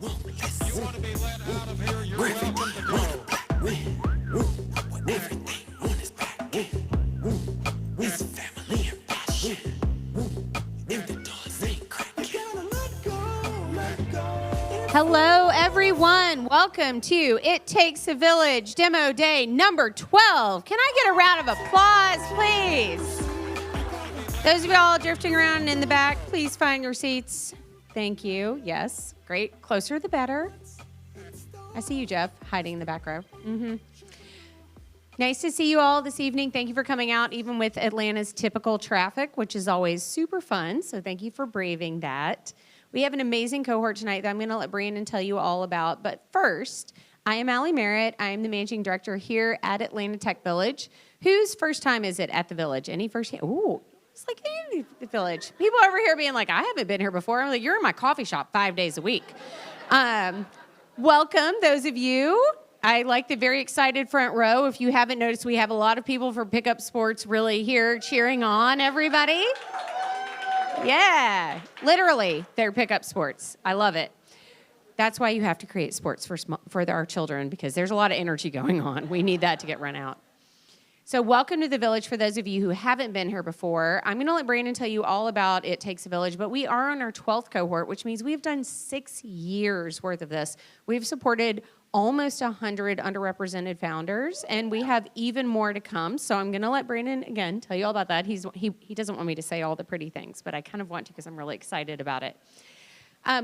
You want to be let out of here, you're welcome to go. Everything on his back. It's family and passion. If the doors ain't cracking. Hello, everyone. Welcome to It Takes a Village Demo Day number 12. Can I get a round of applause, please? Those of you all drifting around in the back, please find your seats. Thank you. Yes, great. Closer the better. I see you, Jeff, hiding in the back row. Nice to see you all this evening. Thank you for coming out, even with Atlanta's typical traffic, which is always super fun. So thank you for braving that. We have an amazing cohort tonight that I'm going to let Brandon tell you all about. But first, I am Allie Merritt. I am the managing director here at Atlanta Tech Village. Whose first time is it at the Village? Any first? Ooh, it's like any Village. People over here being like, I haven't been here before. I'm like, you're in my coffee shop 5 days a week. Welcome, those of you. I like the very excited front row. If you haven't noticed, we have a lot of people from Pickup Sports really here cheering on everybody. Yeah, literally, they're Pickup Sports. I love it. That's why you have to create sports for our children, because there's a lot of energy going on. We need that to get run out. So welcome to the Village for those of you who haven't been here before. I'm going to let Brandon tell you all about It Takes a Village, but we are on our 12th cohort, which means we've done 6 years worth of this. We've supported almost 100 underrepresented founders, and we have even more to come. So I'm going to let Brandon, again, tell you all about that. He doesn't want me to say all the pretty things, but I kind of want to because I'm really excited about it.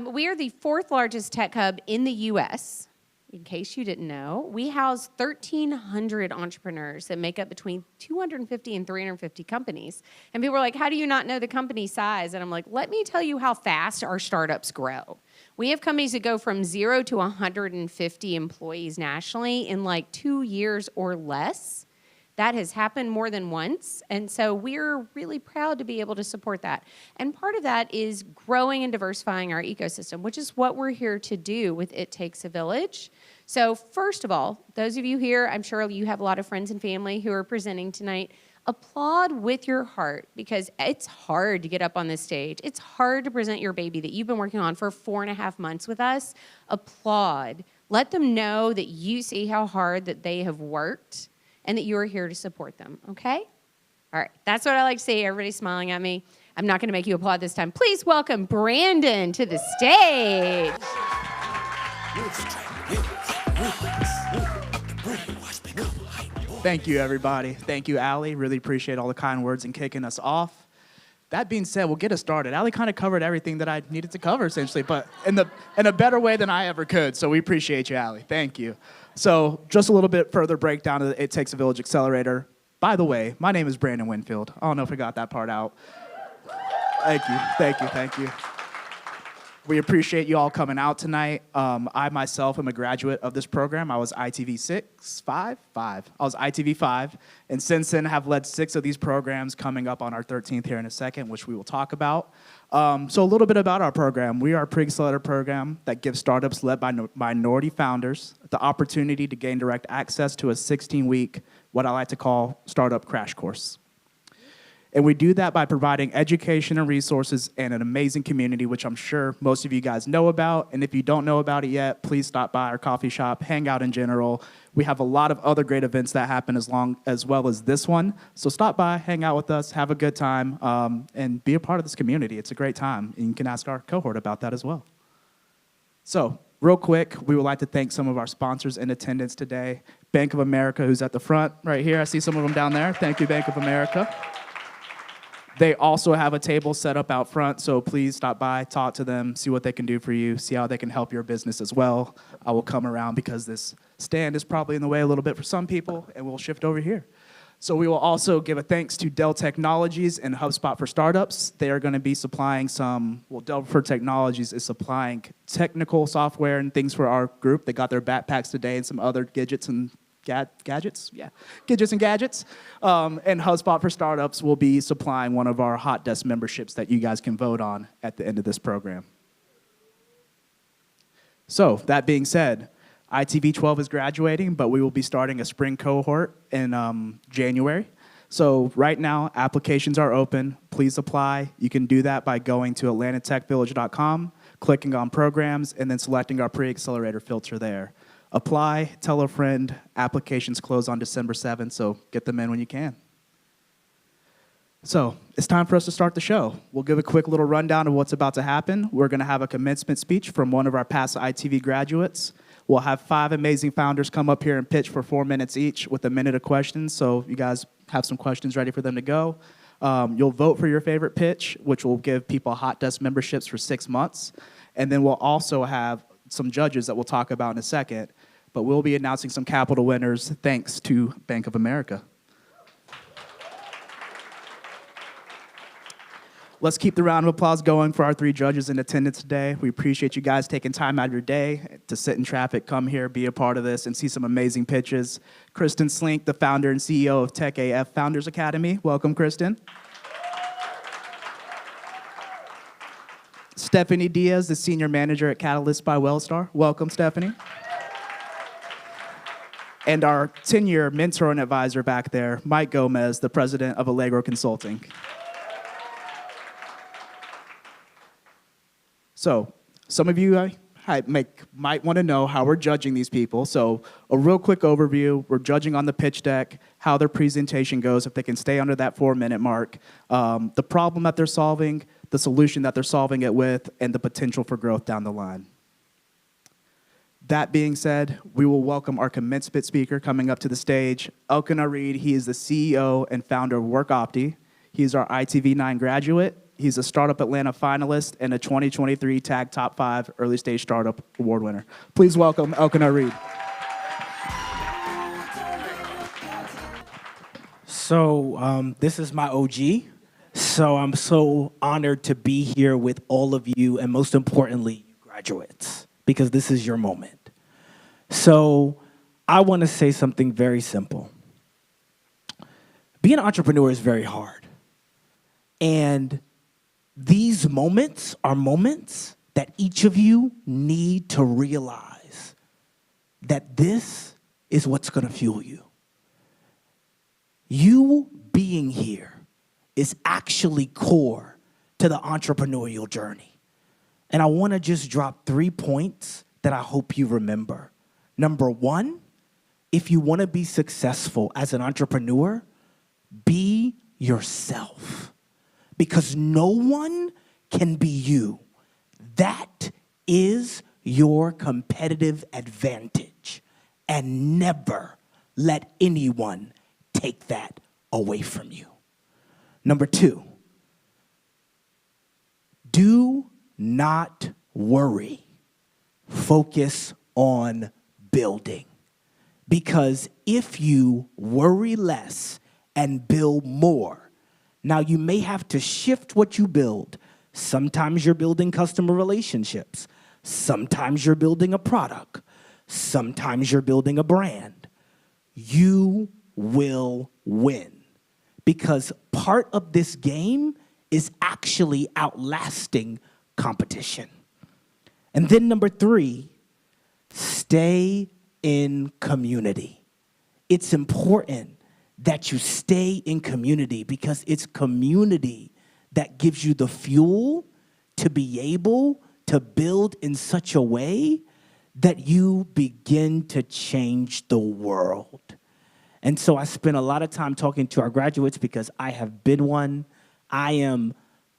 We are the 4th largest tech hub in the U.S., in case you didn't know. We house 1,300 entrepreneurs that make up between 250 and 350 companies. And people are like, how do you not know the company size? And I'm like, let me tell you how fast our startups grow. We have companies that go from 0 to 150 employees nationally in like 2 years or less. That has happened more than once, and so we're really proud to be able to support that. And part of that is growing and diversifying our ecosystem, which is what we're here to do with It Takes a Village. So first of all, those of you here, I'm sure you have a lot of friends and family who are presenting tonight. Applaud with your heart, because it's hard to get up on this stage. It's hard to present your baby that you've been working on for 4.5 months with us. Applaud. Let them know that you see how hard that they have worked, and that you are here to support them, okay? All right, that's what I like to say. Everybody's smiling at me. I'm not gonna make you applaud this time. Please welcome Brandon to the stage. Thank you, everybody. Thank you, Allie. Really appreciate all the kind words and kicking us off. That being said, we'll get us started. Allie kind of covered everything that I needed to cover, essentially, but in a better way than I ever could, so we appreciate you, Allie. Thank you. So just a little bit further breakdown of the It Takes a Village Accelerator. By the way, my name is Brandon Winfield. I don't know if I got that part out. Thank you. We appreciate you all coming out tonight. I myself am a graduate of this program. I was ITV 5. I was ITV 5, and since then have led 6 of these programs, coming up on our 13th here in a second, which we will talk about. So a little bit about our program. We are a pre-accelerator program that gives startups led by minority founders the opportunity to gain direct access to a 16-week, what I like to call, startup crash course. And we do that by providing education and resources and an amazing community, which I'm sure most of you guys know about. And if you don't know about it yet, please stop by our coffee shop, hang out in general. We have a lot of other great events that happen as well as this one. So stop by, hang out with us, have a good time, and be a part of this community. It's a great time. And you can ask our cohort about that as well. So real quick, we would like to thank some of our sponsors in attendance today. Bank of America, who's at the front right here. I see some of them down there. Thank you, Bank of America. They also have a table set up out front, so please stop by, talk to them, see what they can do for you, see how they can help your business as well. I will come around because this stand is probably in the way a little bit for some people, and we'll shift over here. So we will also give a thanks to Dell Technologies and HubSpot for Startups. They are going to be supplying Dell for Technologies is supplying technical software and things for our group. They got their backpacks today and some other gadgets and gadgets. And HubSpot for Startups will be supplying one of our hot desk memberships that you guys can vote on at the end of this program. So that being said, ITV 12 is graduating, but we will be starting a spring cohort in January. So right now, applications are open. Please apply. You can do that by going to atlantatechvillage.com, clicking on programs, and then selecting our pre-accelerator filter there. Apply, tell a friend. Applications close on December 7th, so get them in when you can. So it's time for us to start the show. We'll give a quick little rundown of what's about to happen. We're going to have a commencement speech from one of our past ITV graduates. We'll have 5 amazing founders come up here and pitch for 4 minutes each with a minute of questions, so you guys have some questions ready for them to go. You'll vote for your favorite pitch, which will give people Hot Desk memberships for 6 months. And then we'll also have some judges that we'll talk about in a second, but we'll be announcing some capital winners thanks to Bank of America. Let's keep the round of applause going for our 3 judges in attendance today. We appreciate you guys taking time out of your day to sit in traffic, come here, be a part of this, and see some amazing pitches. Kristen Slink, the founder and CEO of Tech AF Founders Academy. Welcome, Kristen. Stephanie Diaz, the senior manager at Catalyst by Wellstar. Welcome, Stephanie. And our 10-year mentor and advisor back there, Mike Gomez, the president of Allegro Consulting. So some of you might want to know how we're judging these people. So a real quick overview. We're judging on the pitch deck, how their presentation goes, if they can stay under that 4-minute mark, the problem that they're solving, the solution that they're solving it with, and the potential for growth down the line. That being said, we will welcome our commencement speaker coming up to the stage, Elena Reed. He is the CEO and founder of WorkOpti. He's our ITV9 graduate. He's a Startup Atlanta finalist and a 2023 TAG Top 5 Early Stage Startup Award winner. Please welcome Elena Reed. So this is my OG. So I'm so honored to be here with all of you, and most importantly, you graduates, because this is your moment. So I want to say something very simple. Being an entrepreneur is very hard. And these moments are moments that each of you need to realize that this is what's going to fuel you. You being here is actually core to the entrepreneurial journey. And I want to just drop 3 points that I hope you remember. Number 1, if you want to be successful as an entrepreneur, be yourself. Because no one can be you. That is your competitive advantage. And never let anyone take that away from you. Number 2, do not worry. Focus on building. Because if you worry less and build more, now, you may have to shift what you build. Sometimes you're building customer relationships. Sometimes you're building a product. Sometimes you're building a brand. You will win. Because part of this game is actually outlasting competition. And then number 3, stay in community. It's important that you stay in community because it's community that gives you the fuel to be able to build in such a way that you begin to change the world. And so I spent a lot of time talking to our graduates because I have been one. I am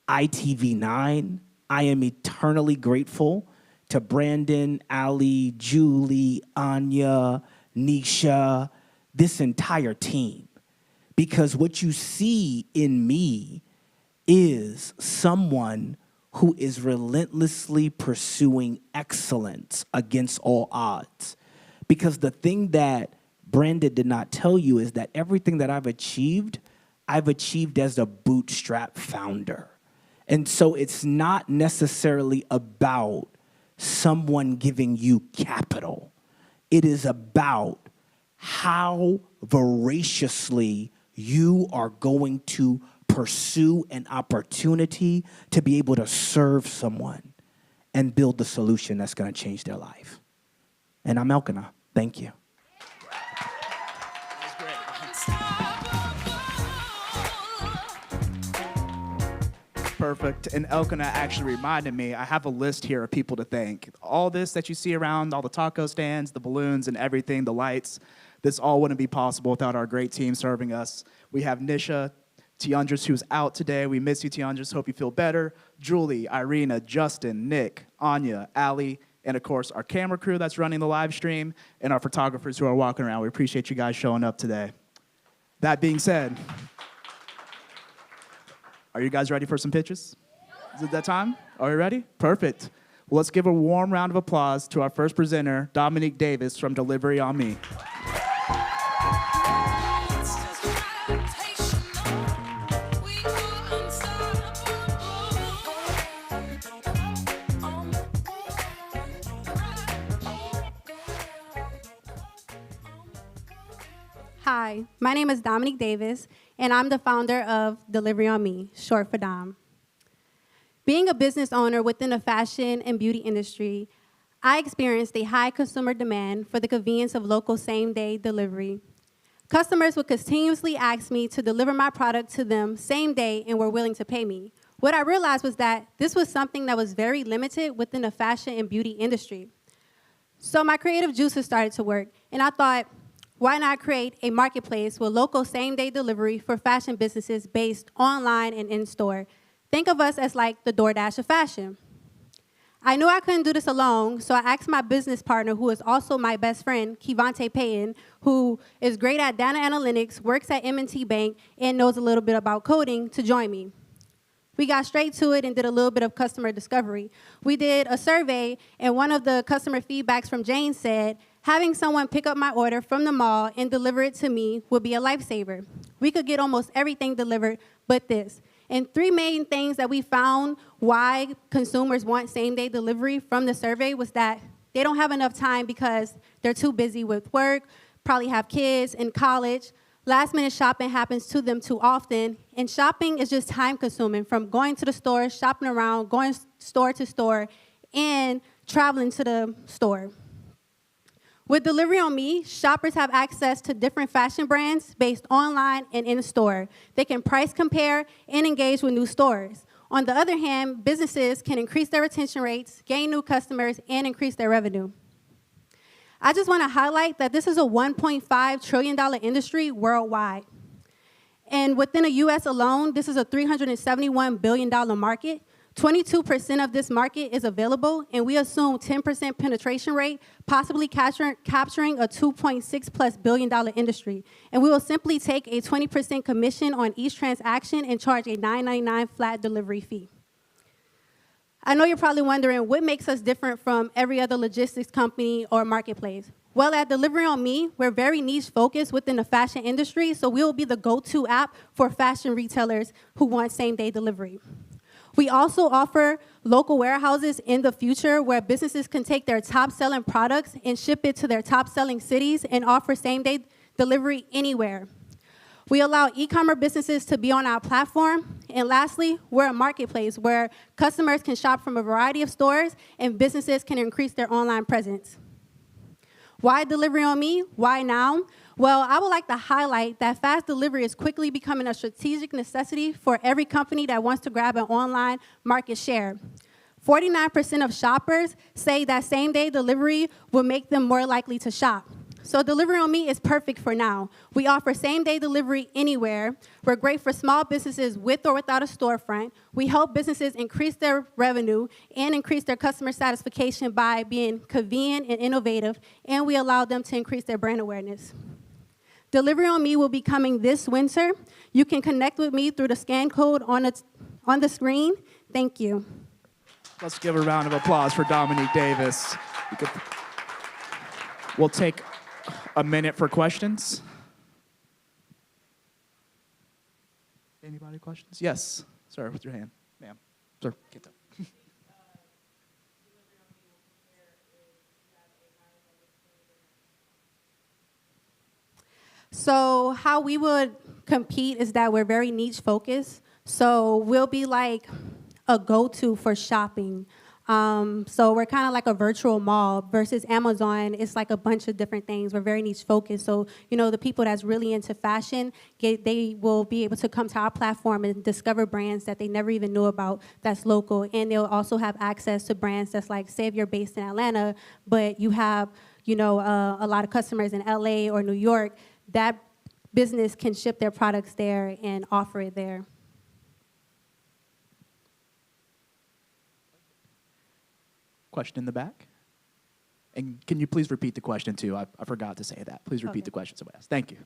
ITV9. I am eternally grateful to Brandon, Ali, Julie, Anya, Nisha, this entire team. Because what you see in me is someone who is relentlessly pursuing excellence against all odds. Because the thing that Brandon did not tell you is that everything that I've achieved as a bootstrap founder. And so it's not necessarily about someone giving you capital. It is about how voraciously you are going to pursue an opportunity to be able to serve someone and build the solution that's going to change their life. And I'm Elkanah. Thank you. Perfect. And Elkanah actually reminded me, I have a list here of people to thank. All this that you see around, all the taco stands, the balloons and everything, the lights, this all wouldn't be possible without our great team serving us. We have Nisha, Tiandris, who's out today. We miss you, Tiandris. Hope you feel better. Julie, Irina, Justin, Nick, Anya, Allie, and of course, our camera crew that's running the live stream, and our photographers who are walking around. We appreciate you guys showing up today. That being said, are you guys ready for some pitches? Is it that time? Are you ready? Perfect. Well, let's give a warm round of applause to our first presenter, Dominic Davis from Delivery on Me. Hi, my name is Dominic Davis, and I'm the founder of Delivery on Me, short for Dom. Being a business owner within the fashion and beauty industry, I experienced a high consumer demand for the convenience of local same-day delivery. Customers would continuously ask me to deliver my product to them same day and were willing to pay me. What I realized was that this was something that was very limited within the fashion and beauty industry. So my creative juices started to work, and I thought, why not create a marketplace with local same-day delivery for fashion businesses based online and in-store? Think of us as like the DoorDash of fashion. I knew I couldn't do this alone, so I asked my business partner, who is also my best friend, Kevonte Payton, who is great at data analytics, works at M&T Bank, and knows a little bit about coding, to join me. We got straight to it and did a little bit of customer discovery. We did a survey, and one of the customer feedbacks from Jane said, having someone pick up my order from the mall and deliver it to me would be a lifesaver. We could get almost everything delivered but this. And 3 main things that we found why consumers want same-day delivery from the survey was that they don't have enough time because they're too busy with work, probably have kids in college. Last-minute shopping happens to them too often, and shopping is just time-consuming, from going to the store, shopping around, going store to store, and traveling to the store. With Delivery on Me, shoppers have access to different fashion brands based online and in-store. They can price compare and engage with new stores. On the other hand, businesses can increase their retention rates, gain new customers, and increase their revenue. I just want to highlight that this is a $1.5 trillion industry worldwide. And within the US alone, this is a $371 billion market. 22% of this market is available, and we assume 10% penetration rate, possibly capturing a $2.6+ billion industry. And we will simply take a 20% commission on each transaction and charge a $9.99 flat delivery fee. I know you're probably wondering what makes us different from every other logistics company or marketplace. Well, at Delivery on Me, we're very niche focused within the fashion industry, so we will be the go-to app for fashion retailers who want same-day delivery. We also offer local warehouses in the future where businesses can take their top-selling products and ship it to their top-selling cities and offer same-day delivery anywhere. We allow e-commerce businesses to be on our platform. And lastly, we're a marketplace where customers can shop from a variety of stores and businesses can increase their online presence. Why Delivery on Me? Why now? Well, I would like to highlight that fast delivery is quickly becoming a strategic necessity for every company that wants to grab an online market share. 49% of shoppers say that same-day delivery will make them more likely to shop. So Delivery on Me is perfect for now. We offer same-day delivery anywhere. We're great for small businesses with or without a storefront. We help businesses increase their revenue and increase their customer satisfaction by being convenient and innovative, and we allow them to increase their brand awareness. Delivery on Me will be coming this winter. You can connect with me through the scan code on the screen. Thank you. Let's give a round of applause for Dominic Davis. We'll take a minute for questions. Anybody questions? Yes, sir, with your hand. Ma'am, sir, get up. So how we would compete is that we're very niche focused. So we'll be like a go-to for shopping. So we're kind of like a virtual mall versus Amazon. It's like a bunch of different things. We're very niche focused. So, the people that's really into fashion, they will be able to come to our platform and discover brands that they never even knew about that's local. And they'll also have access to brands that's like, say if you're based in Atlanta, but you have, a lot of customers in LA or New York, that business can ship their products there and offer it there. Question in the back? And can you please repeat the question, too? I forgot to say that. Please repeat the question someone asked. Thank you.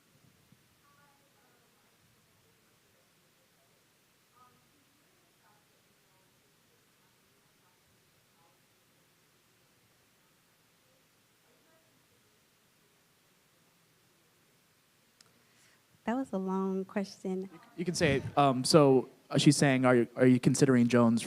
That was a long question. You can say, so she's saying, are you considering drones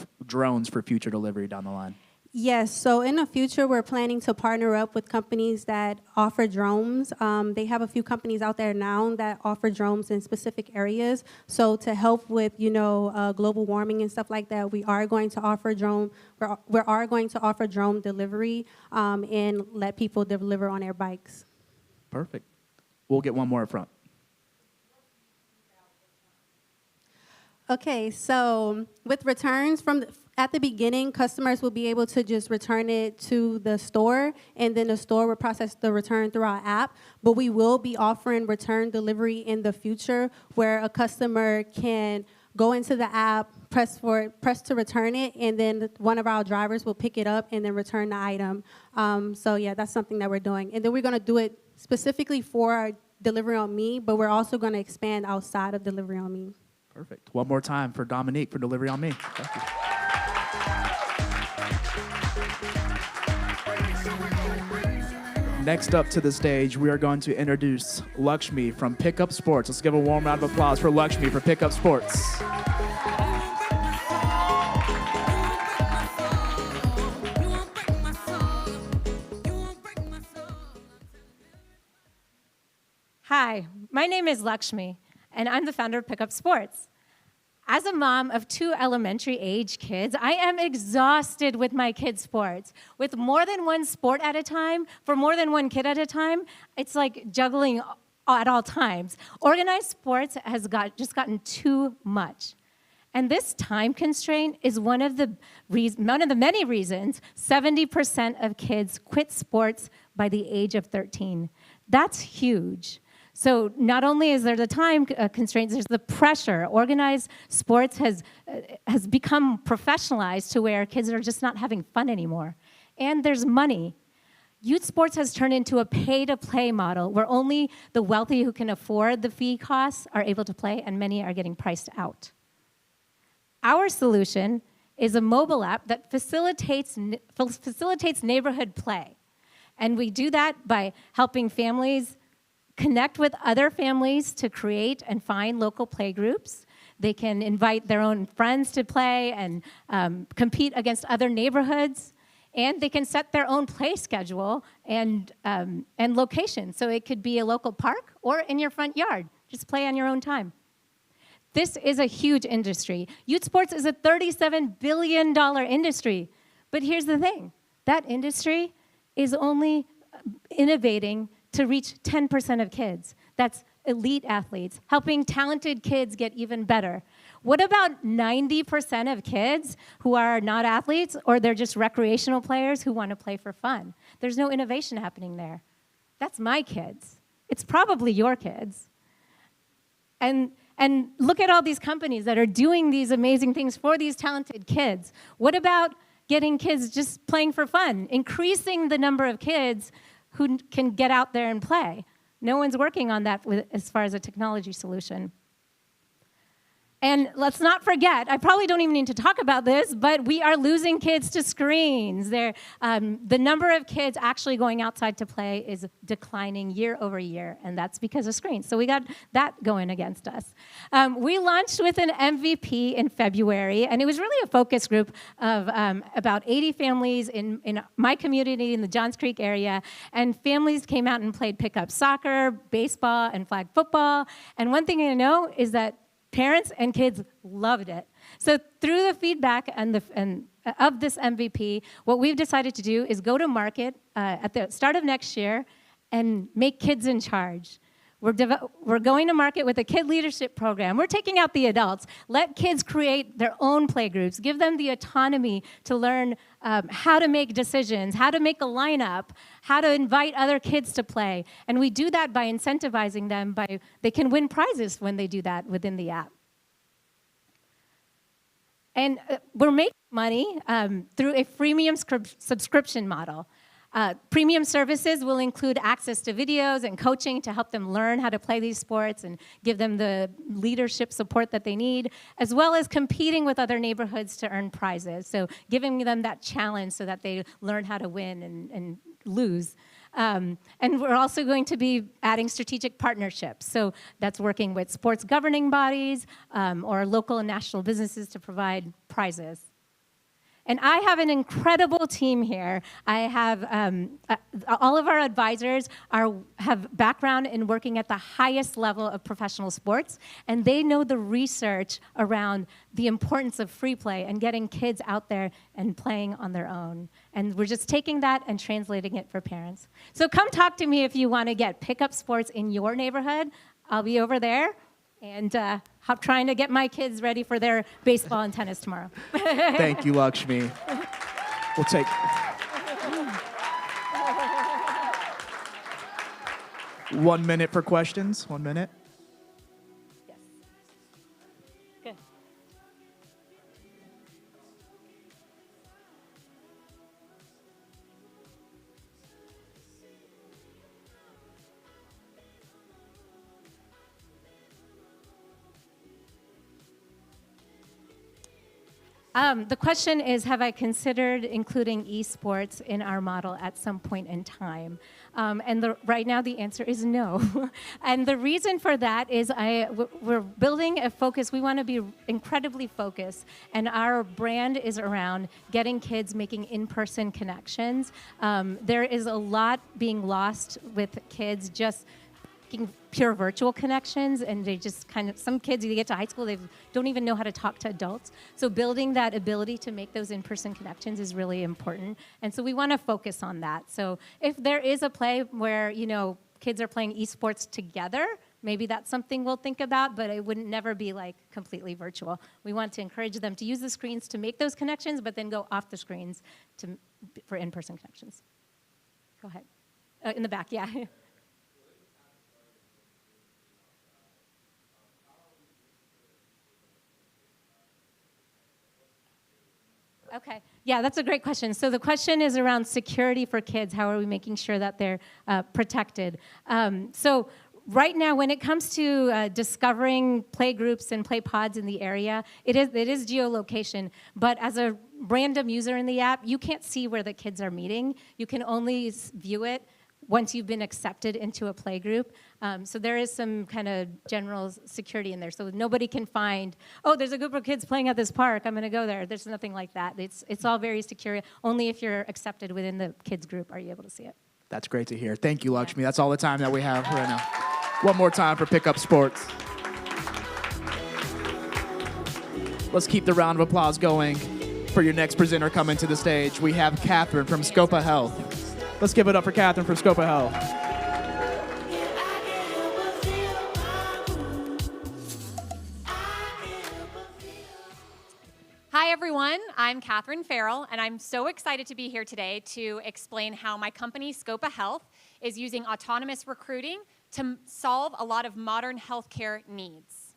for future delivery down the line? Yes, so in the future, we're planning to partner up with companies that offer drones. They have a few companies out there now that offer drones in specific areas. So to help with, global warming and stuff like that, we are going to offer drone delivery and let people deliver on their bikes. Perfect. We'll get one more up front. Okay, so with returns at the beginning, customers will be able to just return it to the store, and then the store will process the return through our app. But we will be offering return delivery in the future, where a customer can go into the app, press to return it, and then one of our drivers will pick it up and then return the item. So yeah, that's something that we're doing. And then we're gonna do it specifically for our Delivery on Me, but we're also gonna expand outside of Delivery on Me. Perfect. One more time for Dominique for Delivery on Me. Thank you. Next up to the stage, we are going to introduce Luxmi from Pickup Sports. Let's give a warm round of applause for Luxmi for Pickup Sports. Hi, my name is Luxmi, and I'm the founder of Pickup Sports. As a mom of 2 elementary age kids, I am exhausted with my kids' sports. With more than one sport at a time, for more than one kid at a time, it's like juggling at all times. Organized sports has just gotten too much. And this time constraint is one of the many reasons 70% of kids quit sports by the age of 13. That's huge. So not only is there the time constraints, there's the pressure. Organized sports has become professionalized to where kids are just not having fun anymore. And there's money. Youth sports has turned into a pay-to-play model where only the wealthy who can afford the fee costs are able to play, and many are getting priced out. Our solution is a mobile app that facilitates neighborhood play. And we do that by helping families connect with other families to create and find local play groups. They can invite their own friends to play and compete against other neighborhoods. And they can set their own play schedule and location. So it could be a local park or in your front yard. Just play on your own time. This is a huge industry. Youth sports is a $37 billion industry. But here's the thing. That industry is only innovating to reach 10% of kids. That's elite athletes, helping talented kids get even better. What about 90% of kids who are not athletes, or they're just recreational players who want to play for fun? There's no innovation happening there. That's my kids. It's probably your kids. And look at all these companies that are doing these amazing things for these talented kids. What about getting kids just playing for fun, increasing the number of kids who can get out there and play? No one's working on that as far as a technology solution. And let's not forget, I probably don't even need to talk about this, but we are losing kids to screens. The number of kids actually going outside to play is declining year over year, and that's because of screens. So we got that going against us. We launched with an MVP in February, and it was really a focus group of about 80 families in my community in the Johns Creek area, and families came out and played pickup soccer, baseball, and flag football. And one thing I know is that parents and kids loved it. So through the feedback and this MVP, what we've decided to do is go to market at the start of next year and make kids in charge. We're going to market with a kid leadership program. We're taking out the adults. Let kids create their own playgroups. Give them the autonomy to learn how to make decisions, how to make a lineup, how to invite other kids to play. And we do that by incentivizing them. They can win prizes when they do that within the app. And we're making money through a freemium subscription model. Premium services will include access to videos and coaching to help them learn how to play these sports and give them the leadership support that they need, as well as competing with other neighborhoods to earn prizes. So giving them that challenge so that they learn how to win and lose. And we're also going to be adding strategic partnerships. So that's working with sports governing bodies or local and national businesses to provide prizes. And I have an incredible team here. I have all of our advisors have background in working at the highest level of professional sports, and they know the research around the importance of free play and getting kids out there and playing on their own. And we're just taking that and translating it for parents. So come talk to me if you want to get pickup sports in your neighborhood. I'll be over there. And trying to get my kids ready for their baseball and tennis tomorrow. Thank you, Luxmi. We'll take 1 minute for questions. 1 minute. Yes. Good. The question is, have I considered including esports in our model at some point in time? Right now, the answer is no. And the reason for that is we're building a focus. We want to be incredibly focused, and our brand is around getting kids making in-person connections. There is a lot being lost with kids just pure virtual connections, and they just some kids, you get to high school, they don't even know how to talk to adults. So building that ability to make those in-person connections is really important. And so we want to focus on that. So if there is a play where, kids are playing esports together, maybe that's something we'll think about, but it wouldn't never be like completely virtual. We want to encourage them to use the screens to make those connections, but then go off the screens for in-person connections. Go ahead. In the back, yeah. Okay. Yeah, that's a great question. So the question is around security for kids. How are we making sure that they're protected? So right now, when it comes to discovering play groups and play pods in the area, it is geolocation. But as a random user in the app, you can't see where the kids are meeting. You can only view it once you've been accepted into a play group. So there is some kind of general security in there. So nobody can find, there's a group of kids playing at this park, I'm gonna go there. There's nothing like that. It's all very secure. Only if you're accepted within the kids group are you able to see it. That's great to hear. Thank you, Luxmi. That's all the time that we have right now. One more time for Pickup Sports. Let's keep the round of applause going for your next presenter coming to the stage. We have Catherine from copaHealth. Let's give it up for Catherine from copaHealth. Hi, everyone. I'm Catherine Farrell, and I'm so excited to be here today to explain how my company, copaHealth, is using autonomous recruiting to solve a lot of modern healthcare needs.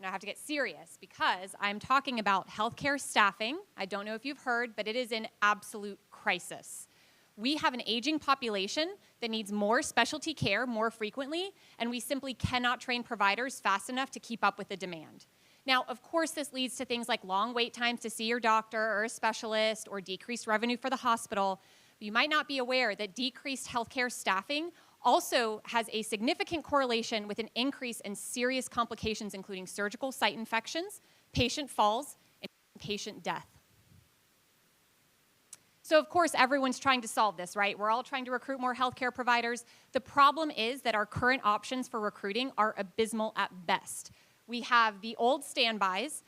Now, I have to get serious because I'm talking about healthcare staffing. I don't know if you've heard, but it is in absolute crisis. We have an aging population that needs more specialty care more frequently, and we simply cannot train providers fast enough to keep up with the demand. Now, of course, this leads to things like long wait times to see your doctor or a specialist or decreased revenue for the hospital. But you might not be aware that decreased healthcare staffing also has a significant correlation with an increase in serious complications, including surgical site infections, patient falls, and patient death. So, of course, everyone's trying to solve this, right? We're all trying to recruit more healthcare providers. The problem is that our current options for recruiting are abysmal at best. We have the old standbys,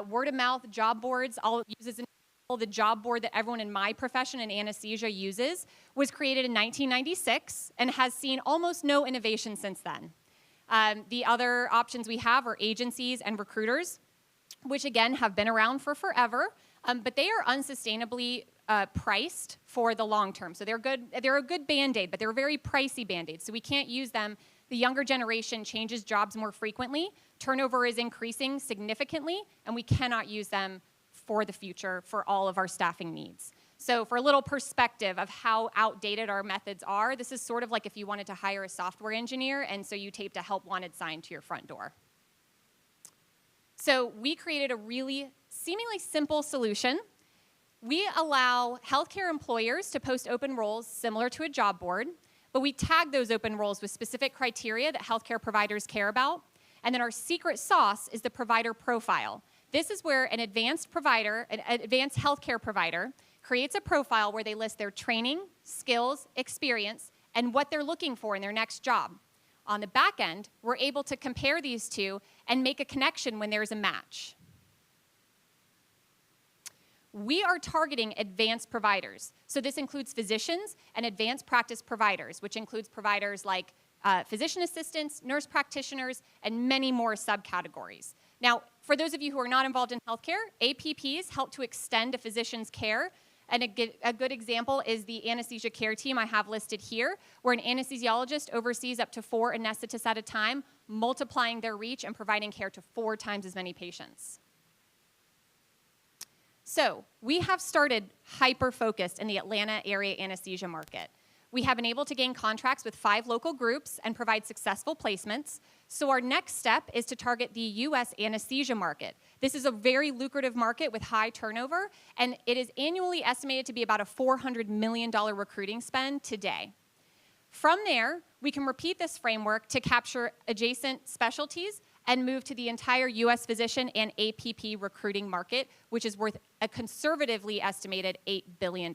word of mouth, job boards, all used as an the job board that everyone in my profession in anesthesia uses was created in 1996 and has seen almost no innovation since then. The other options we have are agencies and recruiters, which again have been around for forever, but they are unsustainably priced for the long term. So they're a good Band-Aid, but they're a very pricey Band-Aid, so we can't use them. The younger generation changes jobs more frequently, turnover is increasing significantly, and we cannot use them for the future for all of our staffing needs. So for a little perspective of how outdated our methods are, this is sort of like if you wanted to hire a software engineer and so you taped a help wanted sign to your front door. So we created a really seemingly simple solution. We allow healthcare employers to post open roles similar to a job board, but we tag those open roles with specific criteria that healthcare providers care about. And then our secret sauce is the provider profile. This is where an advanced healthcare provider creates a profile where they list their training, skills, experience, and what they're looking for in their next job. On the back end, we're able to compare these two and make a connection when there's a match. We are targeting advanced providers. So this includes physicians and advanced practice providers, which includes providers like physician assistants, nurse practitioners, and many more subcategories. Now, for those of you who are not involved in healthcare, APPs help to extend a physician's care. And a good example is the anesthesia care team I have listed here, where an anesthesiologist oversees up to 4 anesthetists at a time, multiplying their reach and providing care to 4 times as many patients. So we have started hyper-focused in the Atlanta area anesthesia market. We have been able to gain contracts with 5 local groups and provide successful placements. So our next step is to target the U.S. anesthesia market. This is a very lucrative market with high turnover, and it is annually estimated to be about a $400 million recruiting spend today. From there, we can repeat this framework to capture adjacent specialties and move to the entire U.S. physician and APP recruiting market, which is worth a conservatively estimated $8 billion.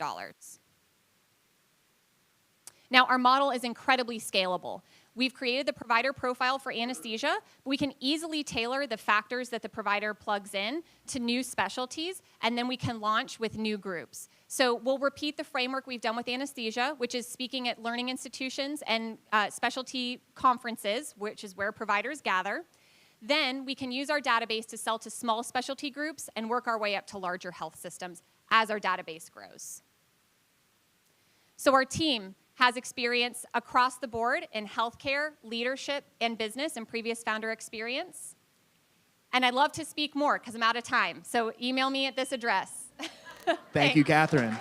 Now, our model is incredibly scalable. We've created the provider profile for anesthesia, but we can easily tailor the factors that the provider plugs in to new specialties, and then we can launch with new groups. So we'll repeat the framework we've done with anesthesia, which is speaking at learning institutions and specialty conferences, which is where providers gather. Then we can use our database to sell to small specialty groups and work our way up to larger health systems as our database grows. So our team has experience across the board in healthcare, leadership, and business, and previous founder experience. And I'd love to speak more because I'm out of time. So email me at this address. Thank you, Catherine.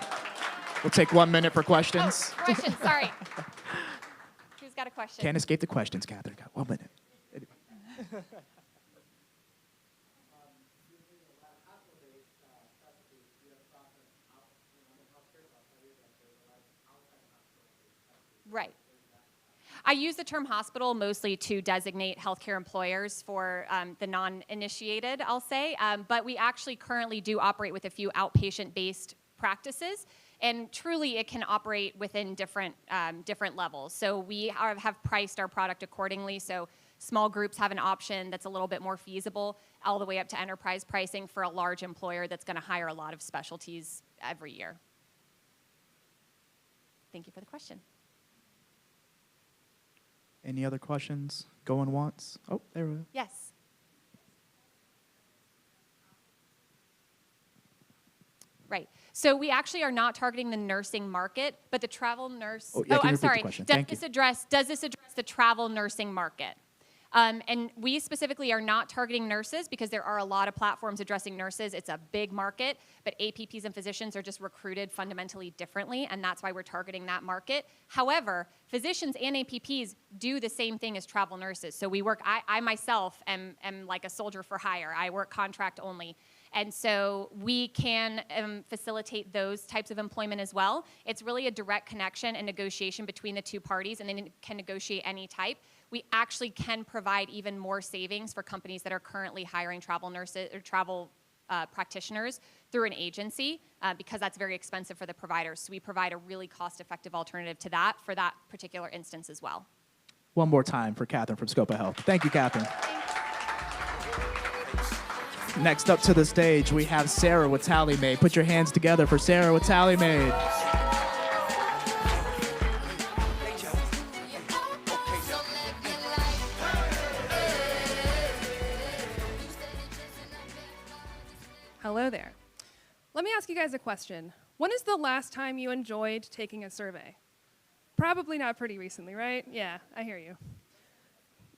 We'll take 1 minute for questions. Oh, questions, sorry. Who's got a question? Can't escape the questions, Catherine. Got 1 minute. Right. I use the term hospital mostly to designate healthcare employers for the non-initiated, I'll say, but we actually currently do operate with a few outpatient-based practices, and truly it can operate within different levels. So we have priced our product accordingly, so small groups have an option that's a little bit more feasible, all the way up to enterprise pricing for a large employer that's going to hire a lot of specialties every year. Thank you for the question. Any other questions? Going once? Oh, there we go. Yes. Right. So we actually are not targeting the nursing market, but the travel nurse. Oh, yeah, I'm sorry. does this address the travel nursing market? And we specifically are not targeting nurses because there are a lot of platforms addressing nurses. It's a big market, but APPs and physicians are just recruited fundamentally differently, and that's why we're targeting that market. However, physicians and APPs do the same thing as travel nurses. So we work, I myself am like a soldier for hire. I work contract only. And so we can facilitate those types of employment as well. It's really a direct connection and negotiation between the two parties, and they can negotiate any type. We actually can provide even more savings for companies that are currently hiring travel nurses or travel practitioners through an agency because that's very expensive for the providers. So we provide a really cost-effective alternative to that for that particular instance as well. One more time for Catherine from copaHealth. Thank you, Catherine. Next up to the stage, we have Sarah with Tallymade. Put your hands together for Sarah with Tallymade. Hello there. Let me ask you guys a question. When is the last time you enjoyed taking a survey? Probably not pretty recently, right? Yeah, I hear you.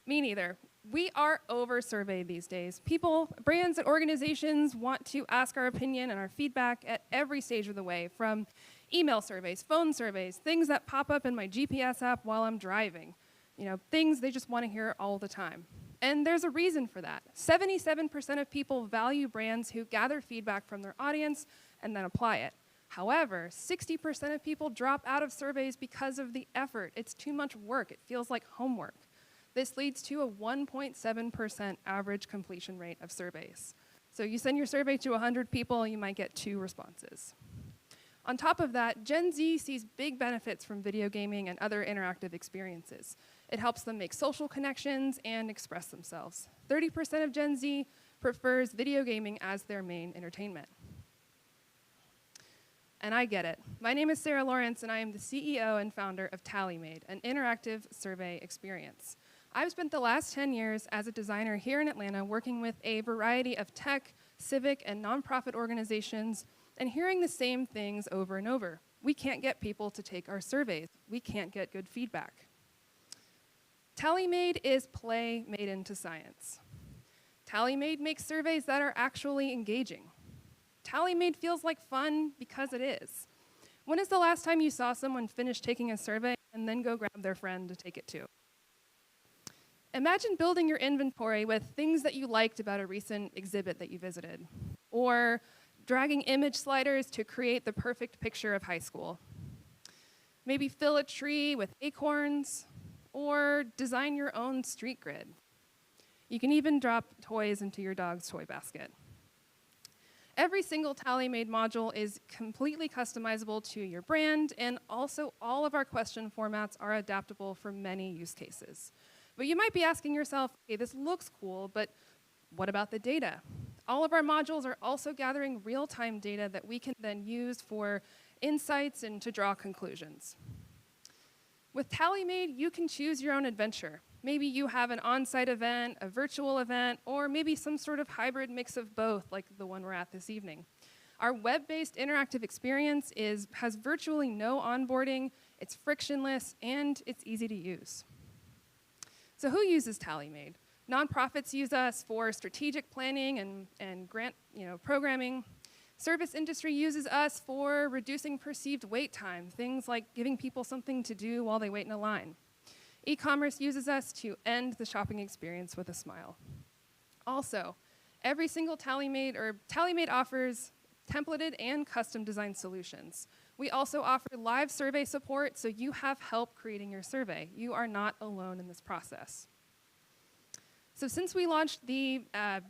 Me neither. We are over-surveyed these days. People, brands, and organizations want to ask our opinion and our feedback at every stage of the way, from email surveys, phone surveys, things that pop up in my GPS app while I'm driving. You know, things they just want to hear all the time. And there's a reason for that. 77% of people value brands who gather feedback from their audience and then apply it. However, 60% of people drop out of surveys because of the effort. It's too much work. It feels like homework. This leads to a 1.7% average completion rate of surveys. So you send your survey to 100 people, you might get 2 responses. On top of that, Gen Z sees big benefits from video gaming and other interactive experiences. It helps them make social connections and express themselves. 30% of Gen Z prefers video gaming as their main entertainment. And I get it. My name is Sarah Lawrence, and I am the CEO and founder of Tallymade, an interactive survey experience. I've spent the last 10 years as a designer here in Atlanta working with a variety of tech, civic, and nonprofit organizations and hearing the same things over and over. We can't get people to take our surveys. We can't get good feedback. Tallymade is play made into science. Tallymade makes surveys that are actually engaging. Tallymade feels like fun because it is. When is the last time you saw someone finish taking a survey and then go grab their friend to take it too? Imagine building your inventory with things that you liked about a recent exhibit that you visited, or dragging image sliders to create the perfect picture of high school. Maybe fill a tree with acorns, or design your own street grid. You can even drop toys into your dog's toy basket. Every single Tallymade module is completely customizable to your brand, and also all of our question formats are adaptable for many use cases. But you might be asking yourself, okay, this looks cool, but what about the data? All of our modules are also gathering real-time data that we can then use for insights and to draw conclusions. With Tallymade, you can choose your own adventure. Maybe you have an on-site event, a virtual event, or maybe some sort of hybrid mix of both, like the one we're at this evening. Our web-based interactive experience has virtually no onboarding, it's frictionless, and it's easy to use. So who uses Tallymade? Nonprofits use us for strategic planning and grant programming. Service industry uses us for reducing perceived wait time, things like giving people something to do while they wait in a line. E-commerce uses us to end the shopping experience with a smile. Also, every single Tallymade offers templated and custom designed solutions. We also offer live survey support, so you have help creating your survey. You are not alone in this process. So since we launched the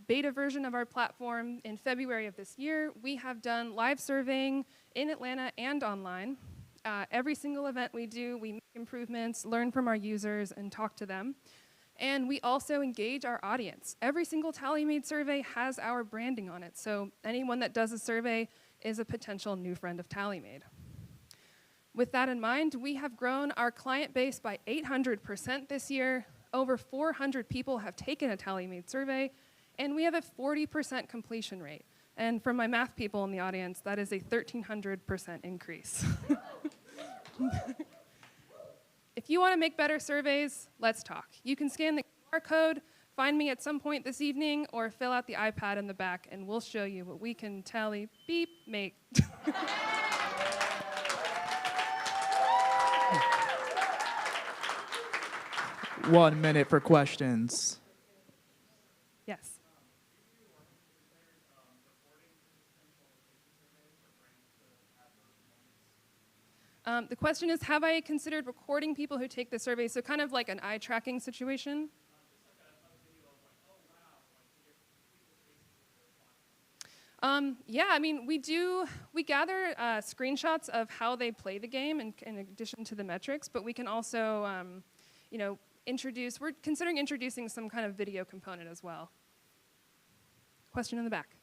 beta version of our platform in February of this year, we have done live surveying in Atlanta and online. Every single event we do, we make improvements, learn from our users, and talk to them. And we also engage our audience. Every single Tallymade survey has our branding on it, so anyone that does a survey is a potential new friend of Tallymade. With that in mind, we have grown our client base by 800% this year. Over 400 people have taken a Tallymade survey, and we have a 40% completion rate. And for my math people in the audience, that is a 1,300% increase. If you want to make better surveys, let's talk. You can scan the QR code, find me at some point this evening, or fill out the iPad in the back, and we'll show you what we can tally, beep, make. 1 minute for questions. Yes. The question is, have I considered recording people who take the survey? So kind of like an eye tracking situation. Yeah, I mean, we gather screenshots of how they play the game in addition to the metrics, but we can also, we're considering introducing some kind of video component as well. Question in the back.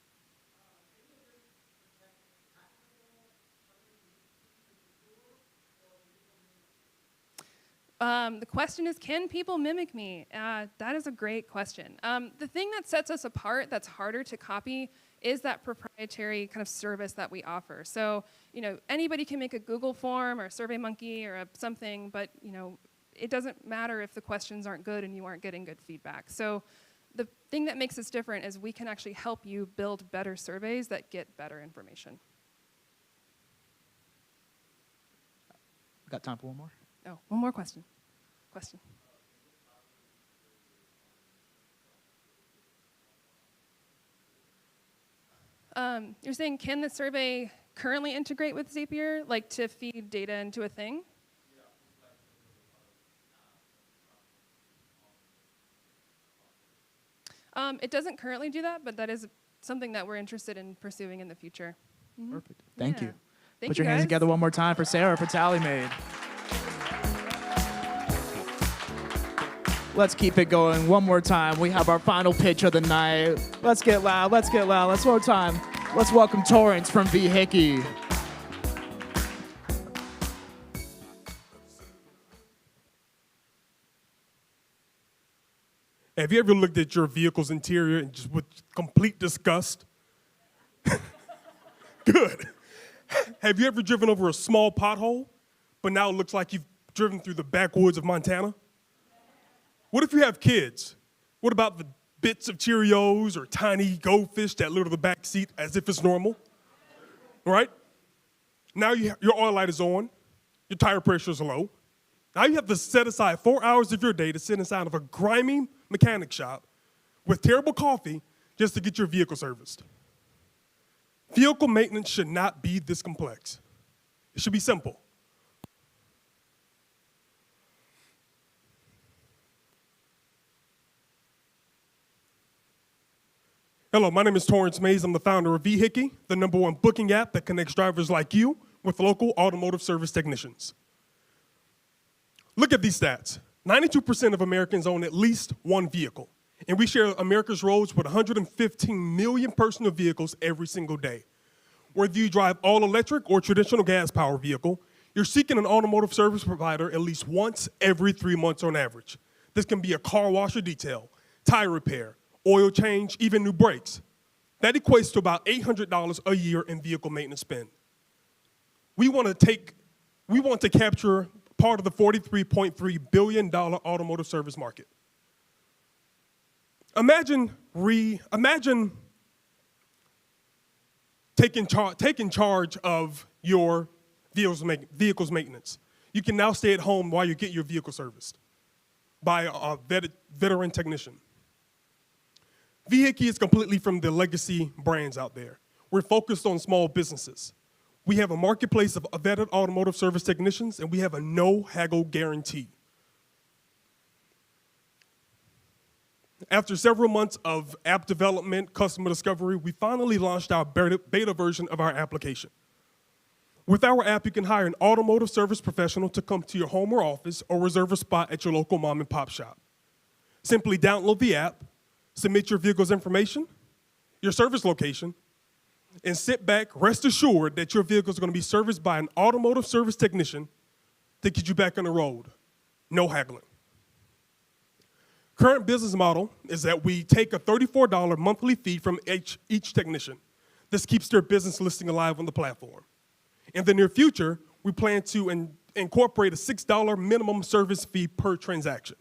The question is, can people mimic me? That is a great question. The thing that sets us apart that's harder to copy is that proprietary kind of service that we offer. So, anybody can make a Google form or a SurveyMonkey or something, but, it doesn't matter if the questions aren't good and you aren't getting good feedback. So the thing that makes us different is we can actually help you build better surveys that get better information. Got time for one more? Oh, one more question. You're saying, can the survey currently integrate with Zapier, like to feed data into a thing? It doesn't currently do that, but that is something that we're interested in pursuing in the future. Mm-hmm. Perfect. Thank you. Thank Put you, your hands guys. together one more time for Sarah for Tallymade. Let's keep it going one more time. We have our final pitch of the night. Let's get loud. Let's one more time. Let's welcome Torrance from VHicky. Have you ever looked at your vehicle's interior and just with complete disgust? Good. Have you ever driven over a small pothole, but now it looks like you've driven through the backwoods of Montana? What if you have kids? What about the bits of Cheerios or tiny goldfish that litter the back seat as if it's normal? Right? Now your oil light is on, your tire pressure is low. Now you have to set aside 4 hours of your day to sit inside of a grimy mechanic shop with terrible coffee just to get your vehicle serviced. Vehicle maintenance should not be this complex. It should be simple. Hello, my name is Torrance Mays. I'm the founder of VHicky, the #1 booking app that connects drivers like you with local automotive service technicians. Look at these stats. 92% of Americans own at least one vehicle, and we share America's roads with 115 million personal vehicles every single day. Whether you drive all electric or traditional gas powered vehicle, you're seeking an automotive service provider at least once every 3 months on average. This can be a car wash or detail, tire repair, oil change, even new brakes. That equates to about $800 a year in vehicle maintenance spend. We want to capture part of the $43.3 billion automotive service market. Imagine taking charge of your vehicle's maintenance. You can now stay at home while you get your vehicle serviced by a veteran technician. VHicky is completely from the legacy brands out there. We're focused on small businesses. We have a marketplace of vetted automotive service technicians, and we have a no-haggle guarantee. After several months of app development, customer discovery, we finally launched our beta version of our application. With our app, you can hire an automotive service professional to come to your home or office or reserve a spot at your local mom and pop shop. Simply download the app, submit your vehicle's information, your service location, and sit back, rest assured that your vehicle is going to be serviced by an automotive service technician to get you back on the road. No haggling. Current business model is that we take a $34 monthly fee from each technician. This keeps their business listing alive on the platform. In the near future, we plan to incorporate a $6 minimum service fee per transaction,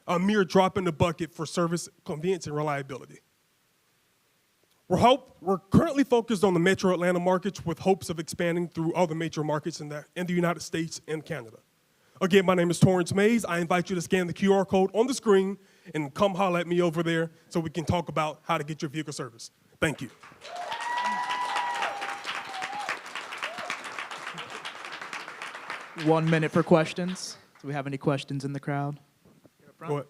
a mere drop in the bucket for service, convenience, and reliability. We're currently focused on the metro Atlanta markets with hopes of expanding through other major markets in the United States and Canada. Again, my name is Torrance Mays. I invite you to scan the QR code on the screen and come holler at me over there so we can talk about how to get your vehicle serviced. Thank you. 1 minute for questions. Do we have any questions in the crowd? Go ahead.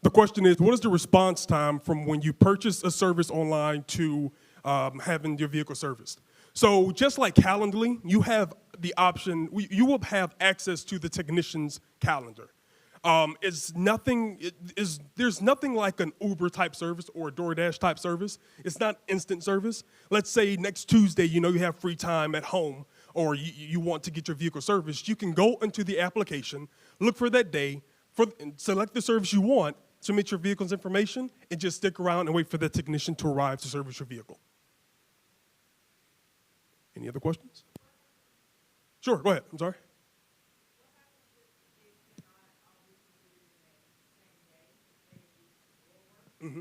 The question is, what is the response time from when you purchase a service online to having your vehicle serviced? So just like Calendly, you have the option, you will have access to the technician's calendar. There's nothing like an Uber type service or a DoorDash type service. It's not instant service. Let's say next Tuesday, you have free time at home, or you want to get your vehicle serviced. You can go into the application, look for that day, select the service you want, submit your vehicle's information, and just stick around and wait for the technician to arrive to service your vehicle. Any other questions? Sure, go ahead. I'm sorry. Mm-hmm.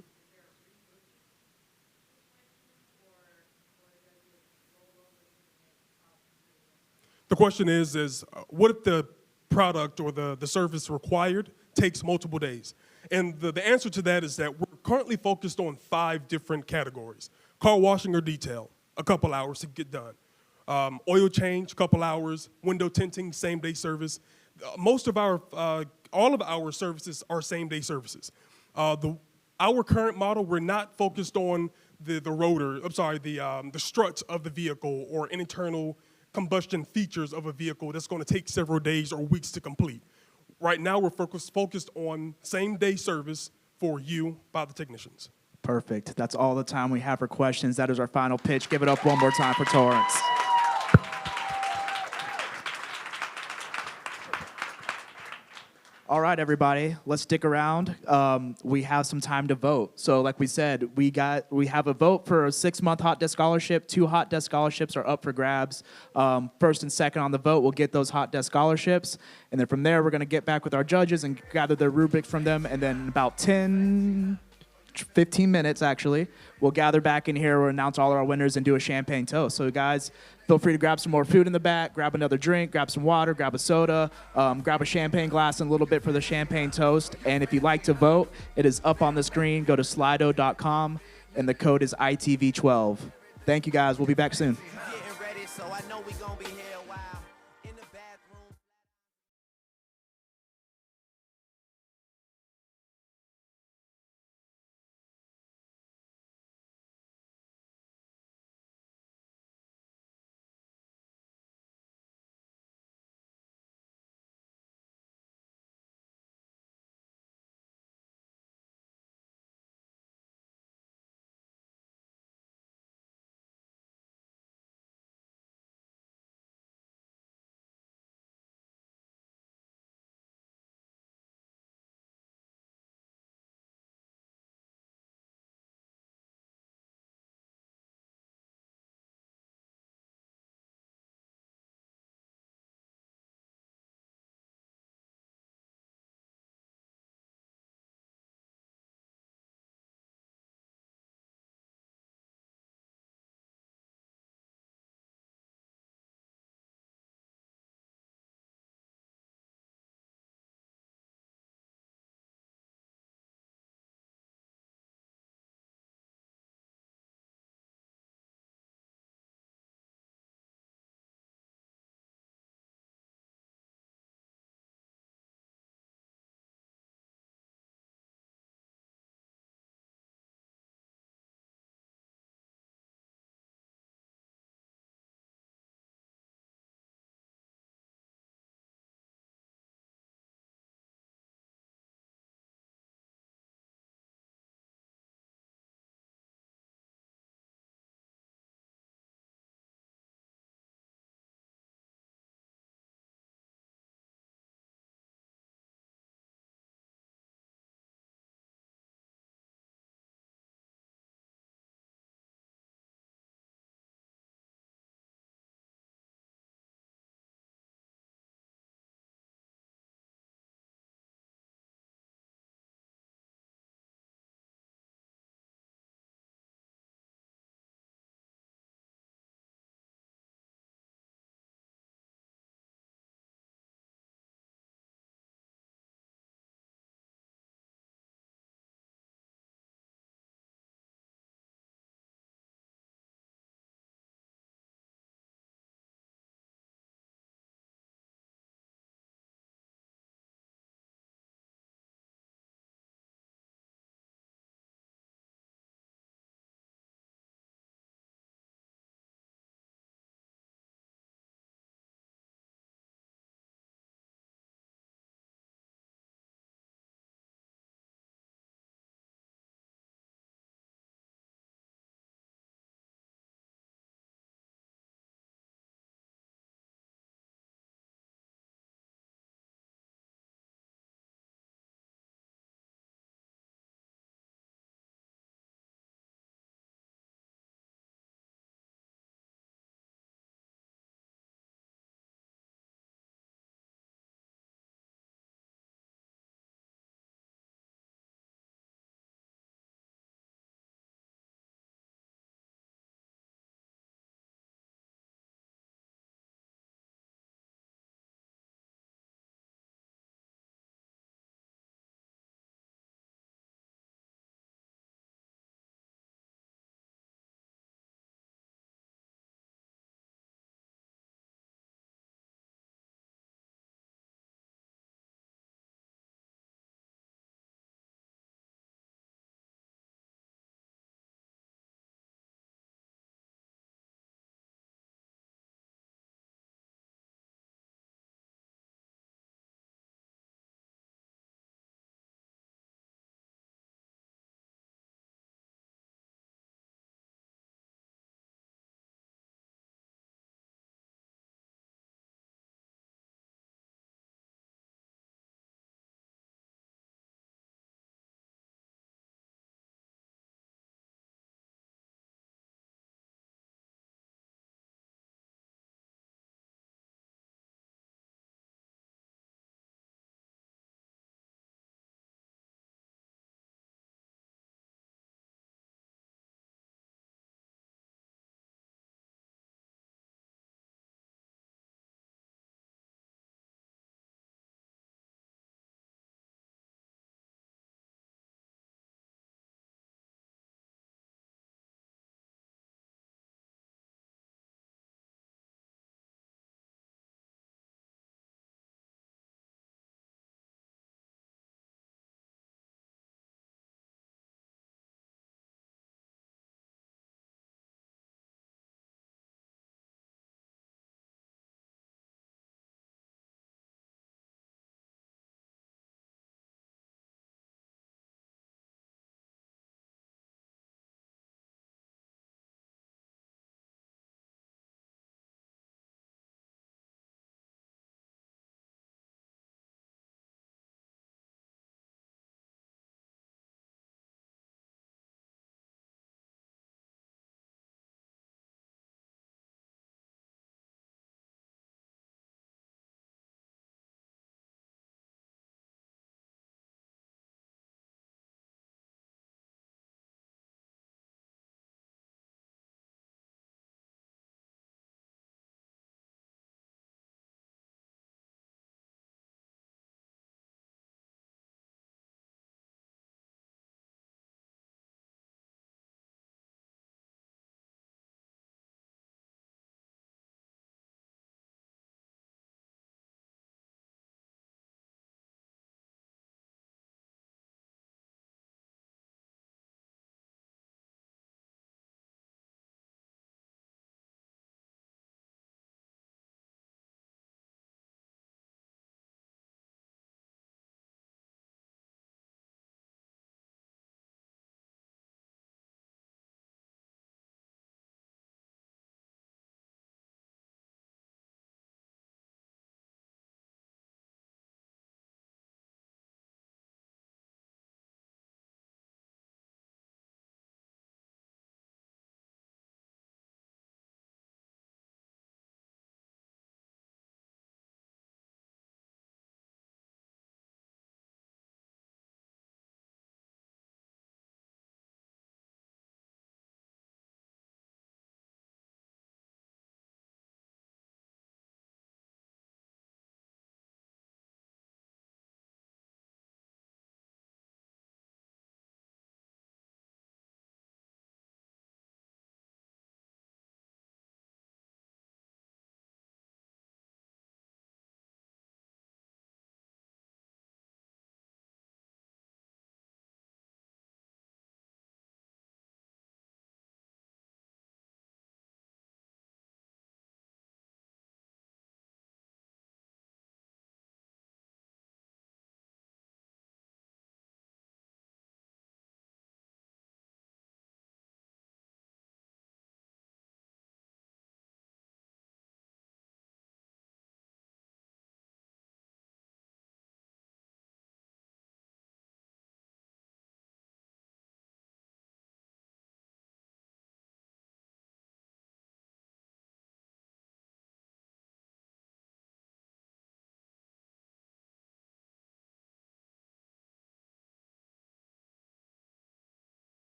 The question is what if the product or the service required takes multiple days? And the answer to that is that we're currently focused on 5 different categories. Car washing or detail, a couple hours to get done. Oil change, a couple hours. Window tinting, same-day service. All of our services are same-day services. Our current model, we're not focused on the struts of the vehicle or internal combustion features of a vehicle that's going to take several days or weeks to complete. Right now, we're focused on same-day service for you by the technicians. Perfect. That's all the time we have for questions. That is our final pitch. Give it up one more time for Torrance. All right, everybody, let's stick around. We have some time to vote. So like we said, we have a vote for a 6-month hot desk scholarship. 2 hot desk scholarships are up for grabs. First and second on the vote will get those hot desk scholarships. And then from there, we're going to get back with our judges and gather their rubric from them. And then in about 15 minutes, actually, we'll gather back in here, we'll announce all our winners, and do a champagne toast. So guys, feel free to grab some more food in the back, grab another drink, grab some water, grab a soda, grab a champagne glass and a little bit for the champagne toast. And if you'd like to vote, it is up on the screen. Go to slido.com, and the code is ITV12. Thank you, guys. We'll be back soon.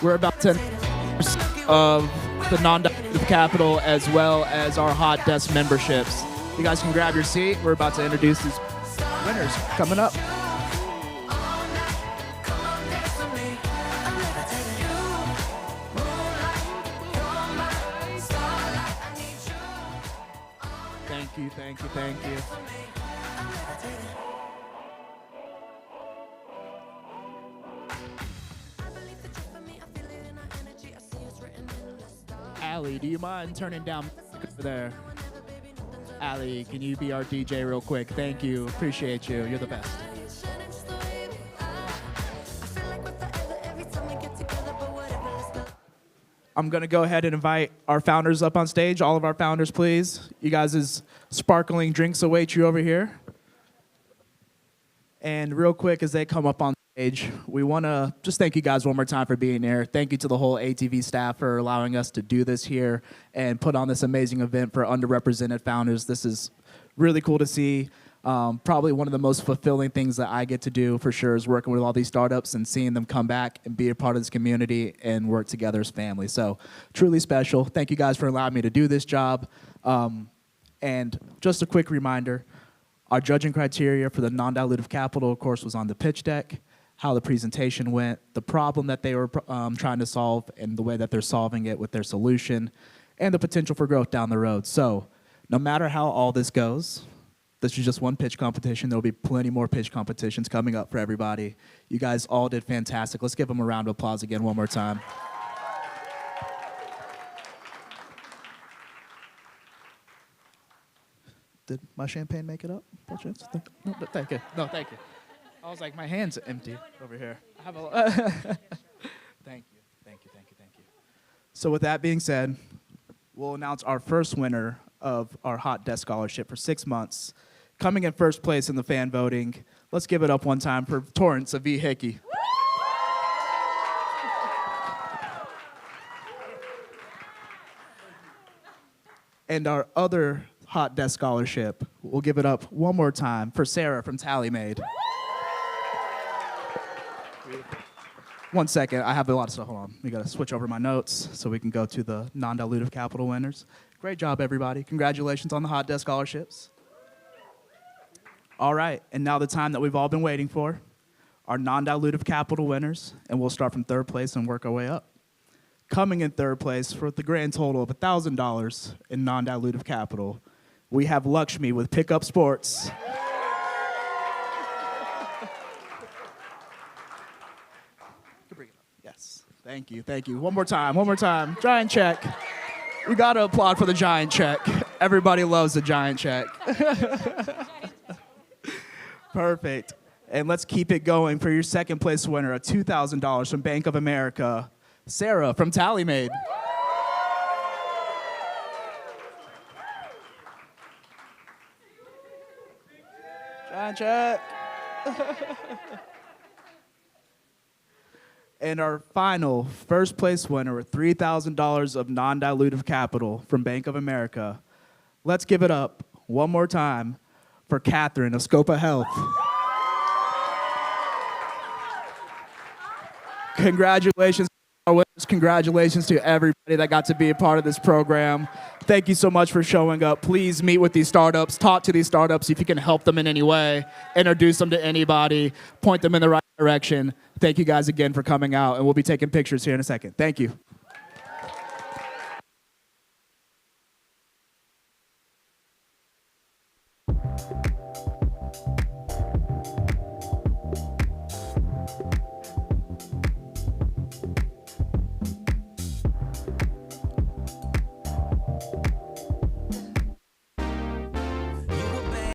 We're about 10 of the non-dilutive capital as well as our hot desk memberships. You guys can grab your seat. We're about to introduce these winners coming up. Thank you, thank you, thank you. Allie, do you mind turning down over there? Allie, can you be our DJ real quick? Thank you. Appreciate you. You're the best. I'm going to go ahead and invite our founders up on stage. All of our founders, please. You guys' sparkling drinks await you over here. And real quick, as they come up on stage, we want to just thank you guys one more time for being here. Thank you to the whole ATV staff for allowing us to do this here and put on this amazing event for underrepresented founders. This is really cool to see. Probably one of the most fulfilling things that I get to do for sure is working with all these startups and seeing them come back and be a part of this community and work together as family. So truly special. Thank you guys for allowing me to do this job. And just a quick reminder, our judging criteria for the non-dilutive capital, of course, was on the pitch deck, how the presentation went, the problem that they were trying to solve, and the way that they're solving it with their solution, and the potential for growth down the road. So no matter how all this goes, this is just one pitch competition. There will be plenty more pitch competitions coming up for everybody. You guys all did fantastic. Let's give them a round of applause again one more time. Did my champagne make it up? No, thank you. No, thank you. I was like, my hand's empty over here. I have a Thank you, thank you, thank you, thank you. So with that being said, we'll announce our first winner of our Hot Desk Scholarship for 6 months. Coming in first place in the fan voting, let's give it up one time for Torrance of VHicky. And our other Hot Desk Scholarship, we'll give it up one more time for Sarah from Tallymade. 1 second, I have a lot of stuff. Hold on. We got to switch over my notes so we can go to the non-dilutive capital winners. Great job, everybody. Congratulations on the Hot Desk Scholarships. All right, and now the time that we've all been waiting for, our non-dilutive capital winners, and we'll start from third place and work our way up. Coming in third place for the grand total of $1,000 in non-dilutive capital, we have Luxmi with Pickup Sports. Yes, thank you, thank you. One more time. Giant check. We gotta applaud for the giant check. Everybody loves the giant check. Perfect. And let's keep it going for your second place winner, a $2,000 from Bank of America, Sarah from Tallymade. Giant check. And our final first place winner with $3,000 of non-dilutive capital from Bank of America. Let's give it up one more time for Catherine of copaHealth. Congratulations, our winners. Congratulations to everybody that got to be a part of this program. Thank you so much for showing up. Please meet with these startups, talk to these startups, see if you can help them in any way, introduce them to anybody, point them in the right direction. Thank you guys again for coming out, and we'll be taking pictures here in a second. Thank you.